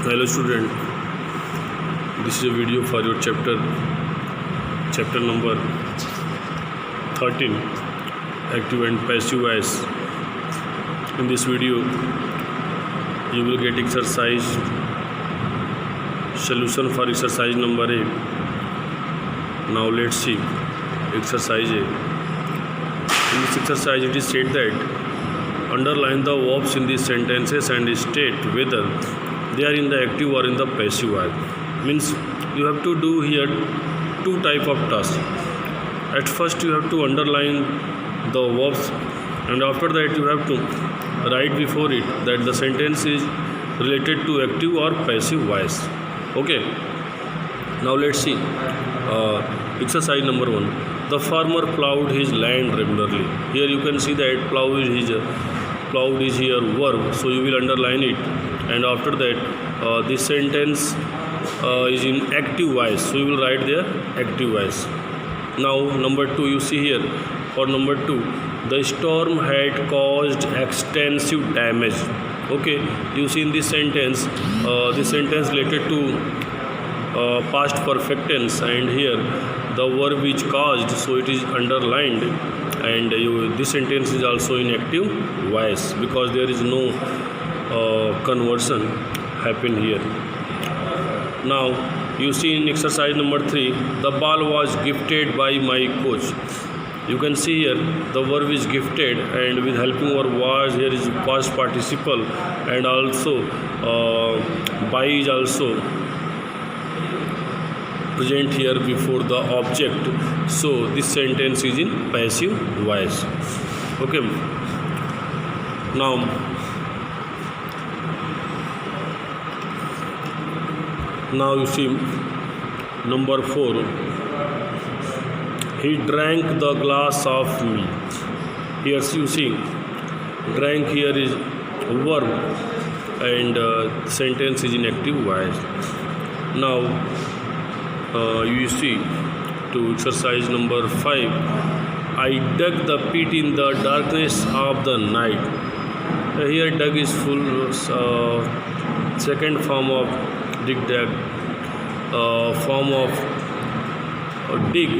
Hello student, this is a video for your chapter number 13, active and passive voice. In this video you will get exercise solution for exercise number 8. Now let's see exercise A. In this exercise it is said that underline the verbs in these sentences and state whether they are in the active or in the passive voice. Means you have to do here two type of tasks. At first you have to underline the verbs, and after that you have to write before it that the sentence is related to active or passive voice. Okay, now let's see exercise number 1. The farmer plowed his land regularly. Here you can see that plowed is here verb, so you will underline it, and after that this sentence is in active voice, so you will write there active voice. Now number 2, you see here for number 2, the storm had caused extensive damage. Okay, you see in this sentence related to past perfect tense, and here the verb is caused, so it is underlined, and this sentence is also in active voice because there is no conversion happen here. Now you see in exercise number 3, the ball was gifted by my coach. You can see here the verb is gifted, and with helping verb was, here is past participle, and also by is also present here before the object, so this sentence is in passive voice. Okay, now you see number 4, he drank the glass of milk. Here you see drank here is verb, and sentence is in active voice. Now you see to exercise number 5, I dug the pit in the darkness of the night. Here dug is full second form of dig, form of dig,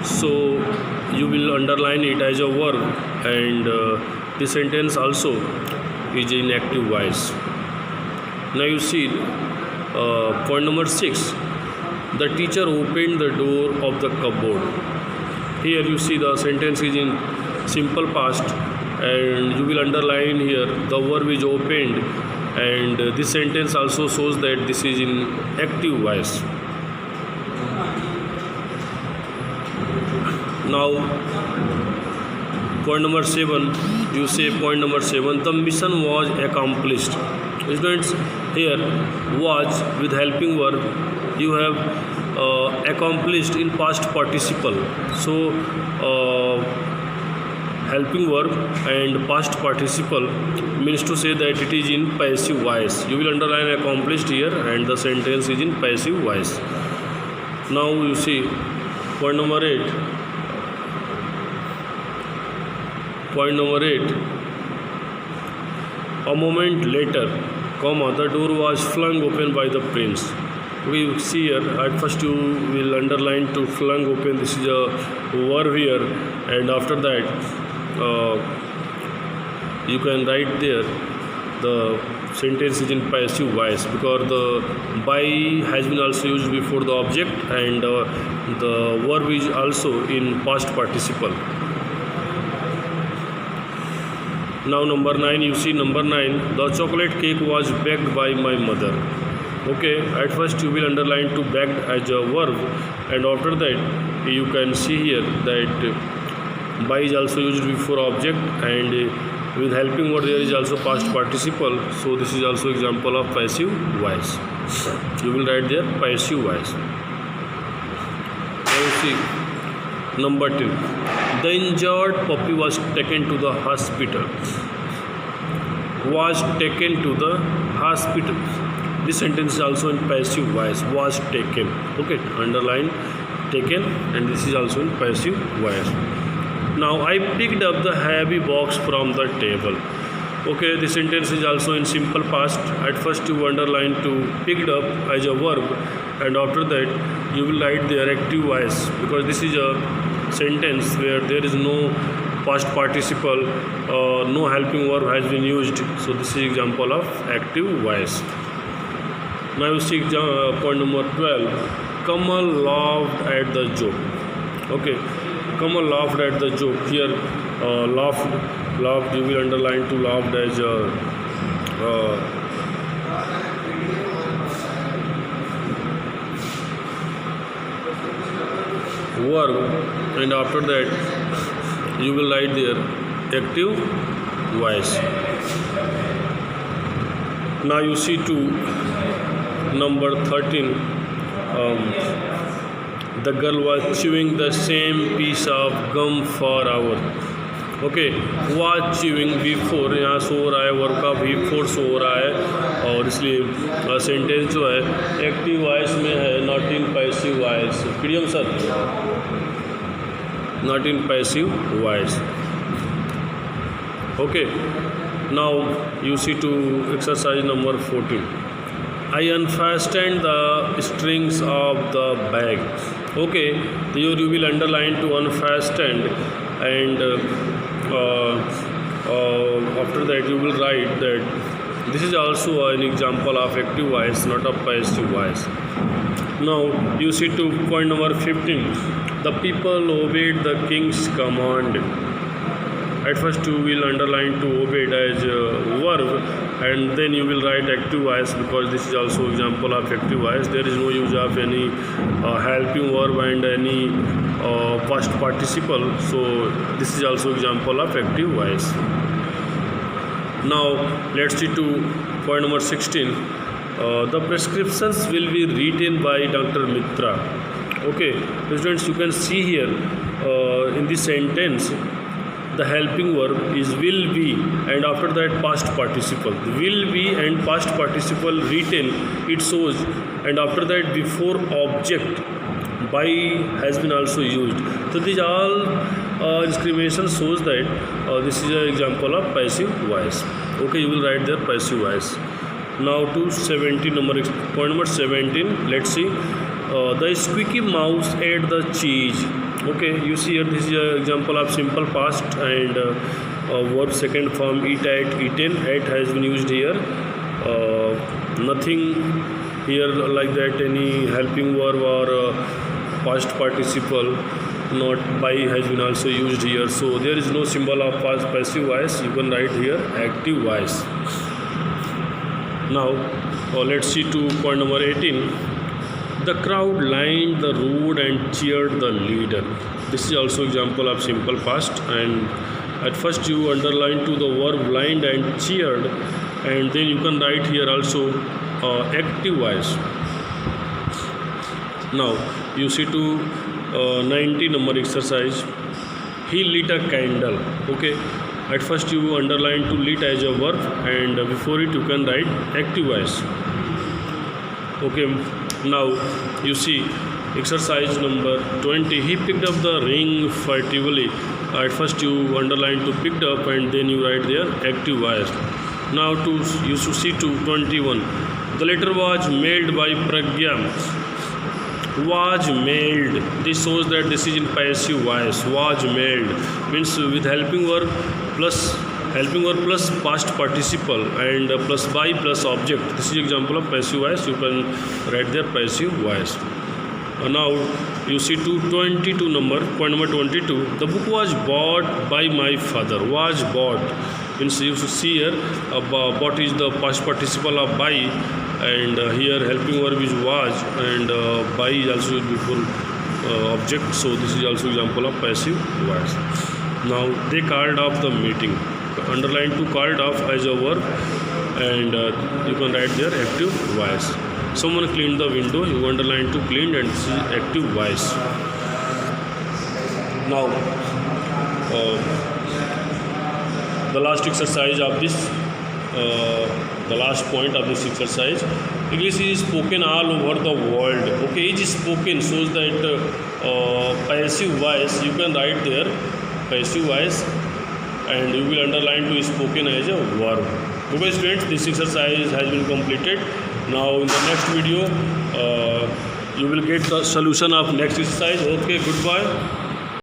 so you will underline it as a verb, and the sentence also is in active voice. Now you see point number 6, the teacher opened the door of the cupboard. Here you see the sentence is in simple past, and you will underline here the verb is opened, and this sentence also shows that this is in active voice. Now point number 7, you say point number 7, the mission was accomplished. Students, here was with helping verb you have accomplished in past participle, so helping verb and past participle means to say that it is in passive voice. You will underline accomplished here, and the sentence is in passive voice. Now you see point number 8. A moment later, the door was flung open by the prince. We see here at first you will underline to flung open, this is a verb here, and after that you can write there the sentence is in passive voice because the by has been also used before the object, and the verb is also in past participle. Now number 9, you see number 9, the chocolate cake was baked by my mother. Okay, at first you will underline to baked as a verb, and after that you can see here that by is also used before object, and with helping verb there is also past participle, so this is also example of passive voice. You will write there passive voice. Now you see number 10, the injured puppy was taken to the hospital. This sentence is also in passive voice, was taken. Okay, underline taken, and this is also in passive voice. Now I picked up the heavy box from the table. Okay, the sentence is also in simple past. At first you underline to picked up as a verb, and after that you will write the active voice, because this is a sentence where there is no past participle, no helping verb has been used. So this is example of active voice. Now you see point number 12. Kamal laughed at the joke. Okay, Kamal laughed at the joke. Here, laughed. You will underline to laughed as a verb, and after that you will write there active voice. Now you see to number 13. The girl was chewing the same piece of gum for hours. Okay, was chewing before, यहाँ सो हो रहा है, verb का before सो हो रहा है, और इसलिए सेंटेंस जो है एक्टिव वॉइस में है, not in passive voice. PDM sir, not in passive voice. Okay, now you see to exercise number 14. I unfastened the strings of the bag. Okay, here you will underline to unfasten, and after that you will write that this is also an example of active voice, not a passive voice. Now you see to point number 15. The people obeyed the king's command. At first you will underline to obey as a verb, and then you will write active voice, because this is also example of active voice. There is no use of any helping verb and any past participle, so this is also example of active voice. Now let's see to point number 16. The prescriptions will be written by Dr. Mitra. Okay, students, you can see here in this sentence the helping verb is will be, and after that past participle. The will be and past participle written, it shows, and after that before object by has been also used. So these all discrimination shows that this is an example of passive voice. Okay, you will write there passive voice. Now to 17 point number 17. Let's see. The squeaky mouse ate the cheese. Okay, you see here this is an example of simple past, and verb second form eat, ate, eaten. Ate has been used here. Nothing here like that, any helping verb or past participle, not by has been also used here. So there is no symbol of past passive voice. You can write here active voice. Now let's see to point number 18. The crowd lined the road and cheered the leader. This is also example of simple past, and at first you underline to the verb lined and cheered, and then you can write here also active voice. Now you see to 90 number exercise. He lit a candle. Okay, at first you underline to lit as a verb, and before it you can write active voice. Okay, now you see exercise number 20. He picked up the ring furtively. At first you underline to picked up, and then you write there active voice. Now you see to 21. The letter was mailed by Pragya. Was mailed. This shows that this is in passive voice. Was mailed means with helping verb plus past participle, and plus by plus object. This is example of passive voice. You can write there passive voice. Now you see to 22 point number 22. The book was bought by my father. Was bought means you see here bought is the past participle of by, and here helping verb is was, and by is also before object. So this is also example of passive voice. Now they called off the meeting. Underline to called off as a verb, and you can write there active voice. Someone cleaned the window. You underline to cleaned, and this is active voice. Now the last exercise of this the last point of this exercise. English is spoken all over the world. Okay, it is spoken shows that passive voice. You can write there passive voice, and you will underline to spoken as a verb. Okay students, this exercise has been completed. Now in the next video you will get the solution of next exercise. Okay, goodbye.